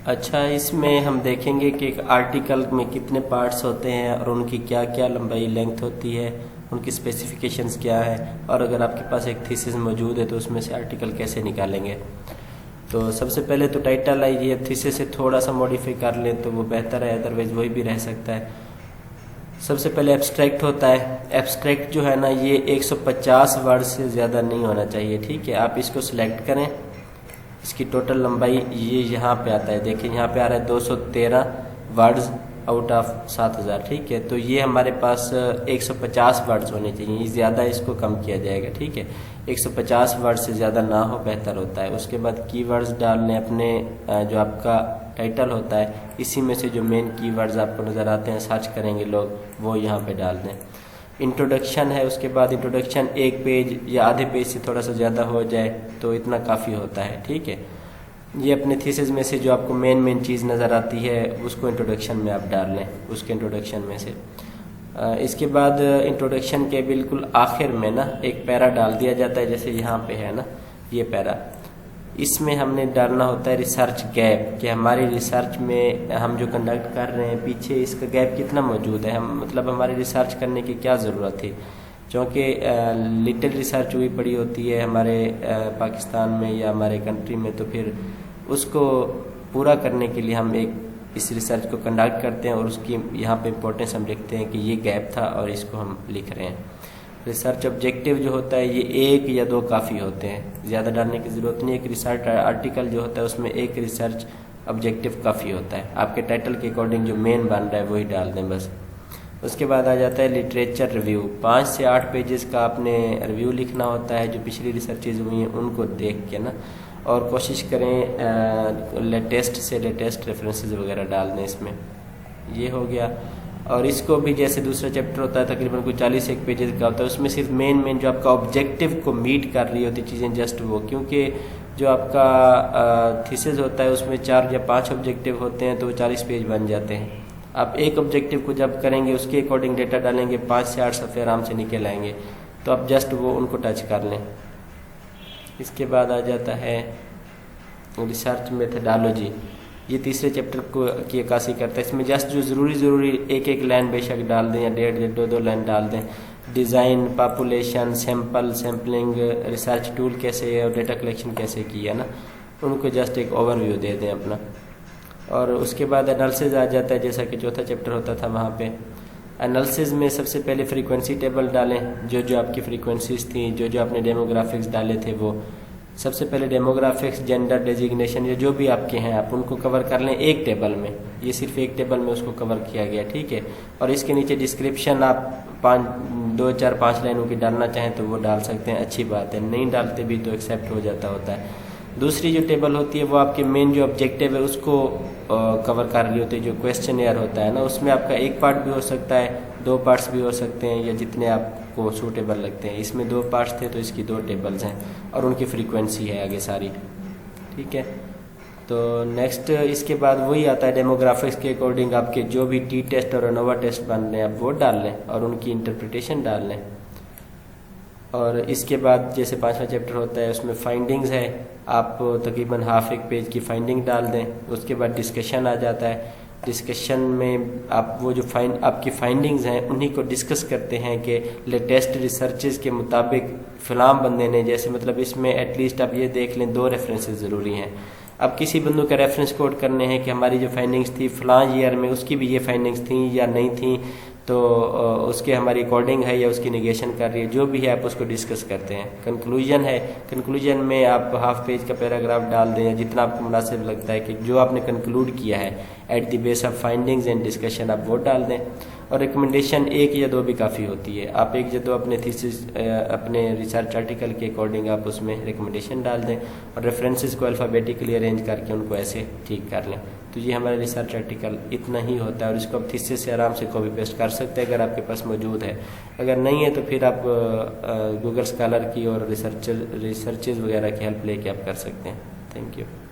अच्छा, इसमें हम देखेंगे कि एक आर्टिकल में कितने पार्ट्स होते हैं और उनकी क्या क्या लंबाई लेंथ होती है, उनकी स्पेसिफिकेशंस क्या है, और अगर आपके पास एक थीसिस मौजूद है तो उसमें से आर्टिकल कैसे निकालेंगे। तो सबसे पहले तो टाइटल है, ये थीसिस से थोड़ा सा मॉडिफाई कर लें तो वो बेहतर है, अदरवाइज वही भी रह सकता है। सबसे पहले एब्स्ट्रैक्ट होता है। एब्स्ट्रैक्ट जो है ना, ये 150 वर्ड से ज़्यादा नहीं होना चाहिए, ठीक है। आप इसको सिलेक्ट करें, इसकी टोटल लंबाई ये यहाँ पे आता है, देखिए यहाँ पे आ रहा है 213 वर्ड्स आउट ऑफ 7000, ठीक है। तो ये हमारे पास 150 वर्ड्स होने चाहिए, ज़्यादा इसको कम किया जाएगा, ठीक है। 150 वर्ड से ज़्यादा ना हो बेहतर होता है। उसके बाद कीवर्ड्स डालने अपने, जो आपका टाइटल होता है इसी में से जो मेन कीवर्ड्स आपको नज़र आते हैं सर्च करेंगे लोग, वो यहाँ पे डाल दें। इंट्रोडक्शन है, उसके बाद इंट्रोडक्शन 1 पेज या आधे पेज से थोड़ा सा ज़्यादा हो जाए तो इतना काफ़ी होता है, ठीक है। ये अपने थीसिस में से जो आपको मेन चीज़ नज़र आती है उसको इंट्रोडक्शन में आप डाल लें, उसके इंट्रोडक्शन में से। इसके बाद इंट्रोडक्शन के बिल्कुल आखिर में ना एक पैरा डाल दिया जाता है, जैसे यहाँ पे है ना ये पैरा। इसमें हमने डालना होता है रिसर्च गैप, कि हमारी रिसर्च में हम जो कंडक्ट कर रहे हैं पीछे इसका गैप कितना मौजूद है, हम मतलब हमारी रिसर्च करने की क्या ज़रूरत थी। क्योंकि लिटिल रिसर्च हुई पड़ी होती है हमारे पाकिस्तान में या हमारे कंट्री में, तो फिर उसको पूरा करने के लिए हम एक इस रिसर्च को कंडक्ट करते हैं और उसकी यहाँ पे इम्पोर्टेंस हम लिखते हैं कि ये गैप था और इसको हम लिख रहे हैं। रिसर्च ऑब्जेक्टिव जो होता है ये 1 या 2 काफ़ी होते हैं, ज़्यादा डालने की ज़रूरत नहीं। एक रिसर्च आर्टिकल जो होता है उसमें एक रिसर्च ऑब्जेक्टिव काफ़ी होता है। आपके टाइटल के अकॉर्डिंग जो मेन बन रहा है वही डाल दें बस। उसके बाद आ जाता है लिटरेचर रिव्यू। 5 से 8 पेजेस का आपने रिव्यू लिखना होता है जो पिछली रिसर्चेज हुई हैं उनको देख के ना, और कोशिश करें लेटेस्ट से लेटेस्ट रेफरेंसेस वगैरह डाल दें इसमें। ये हो गया। और इसको भी जैसे दूसरा चैप्टर होता है तकरीबन कोई 41 पेजेस का होता है, उसमें सिर्फ मेन जो आपका ऑब्जेक्टिव को मीट कर रही होती चीज़ें, जस्ट वो, क्योंकि जो आपका थीसिस होता है उसमें 4 या 5 ऑब्जेक्टिव होते हैं तो वो 40 पेज बन जाते हैं। आप एक ऑब्जेक्टिव को जब करेंगे उसके अकॉर्डिंग डेटा डालेंगे, 5 से 8 सफ़े आराम से निकल आएंगे। तो आप जस्ट वो उनको टच कर लें। इसके बाद आ जाता है रिसर्च मेथडोलॉजी। ये तीसरे चैप्टर को की अक्कासी करता है। इसमें जस्ट जो ज़रूरी एक लाइन बेशक डाल दें या 1.5-2 लाइन डाल दें। Design, population, sample, sampling, research tool कैसे है और डेटा कलेक्शन कैसे की है ना, उनको जस्ट एक ओवरव्यू दे दें अपना। और उसके बाद एनालिसिस आ जाता है, जैसा कि चौथा चैप्टर होता था वहाँ पे। एनालिसिस में सबसे पहले फ्रीक्वेंसी टेबल डालें, जो आपकी फ्रीक्वेंसीज थी, जो आपने डेमोग्राफिक्स डाले थे वो। सबसे पहले डेमोग्राफिक्स, जेंडर, डेजिग्नेशन, ये जो भी आपके हैं आप उनको कवर कर लें एक टेबल में। ये सिर्फ एक टेबल में उसको कवर किया गया, ठीक है। और इसके नीचे डिस्क्रिप्शन आप 2, 4, 5 लाइनों की डालना चाहें तो वो डाल सकते हैं, अच्छी बात है। नहीं डालते भी तो एक्सेप्ट हो जाता होता है। दूसरी जो टेबल होती है वो आपके मेन जो ऑब्जेक्टिव है उसको कवर कर रही होती है। जो क्वेश्चन एयर होता है ना, उसमें आपका एक पार्ट भी हो सकता है, 2 पार्ट्स भी हो सकते हैं, या जितने आपको सूटेबल लगते हैं। इसमें 2 पार्ट्स थे तो इसकी 2 टेबल्स हैं और उनकी फ्रीक्वेंसी है आगे सारी, ठीक है। तो नेक्स्ट इसके बाद वही आता है डेमोग्राफिक्स के अकॉर्डिंग आपके जो भी टी टेस्ट और अनोवा टेस्ट बन रहे हैं आप वो डाल लें और उनकी इंटरप्रिटेशन डाल लें। और इसके बाद जैसे 5वां चैप्टर होता है उसमें फाइंडिंग्स है, आप तकरीबन हाफ एक पेज की फाइंडिंग डाल दें। उसके बाद डिस्कशन आ जाता है। डिस्कशन में आप वो जो आपकी फाइंडिंग्स हैं उन्हीं को डिस्कस करते हैं कि लेटेस्ट रिसर्चेज के मुताबिक फ़लाँ बंदे ने, जैसे मतलब इसमें एटलीस्ट आप ये देख लें 2 रेफरेंसेस ज़रूरी हैं। अब किसी बंदों का रेफरेंस कोट करने हैं कि हमारी जो फाइंडिंग्स थी फ़लाँ ईयर में उसकी भी ये फाइंडिंग्स थी या नहीं थी, तो उसके हमारी अकॉर्डिंग है या उसकी निगेशन कर रही है, जो भी है आप उसको डिस्कस करते हैं। कंक्लूजन है, कंक्लूजन में आप हाफ पेज का पैराग्राफ डाल दें या जितना आपको मुनासिब लगता है कि जो आपने कंक्लूड किया है at the base of findings and discussion, आप वो डाल दें। और रिकमेंडेशन 1 या 2 भी काफ़ी होती है। आप 1 या 2 अपने थीसिस अपने रिसर्च आर्टिकल के अकॉर्डिंग आप उसमें रिकमेंडेशन डाल दें और रेफरेंसेस को अल्फ़ाबेटिकली अरेंज करके उनको ऐसे ठीक कर लें। तो ये हमारा रिसर्च आर्टिकल इतना ही होता है और इसको आप थीसिस से आराम से कॉपी पेस्ट कर सकते हैं अगर आपके पास मौजूद है। अगर नहीं है तो फिर आप गूगल स्कॉलर की और रिसर्चेज वगैरह की हेल्प लेके आप कर सकते हैं। Thank you.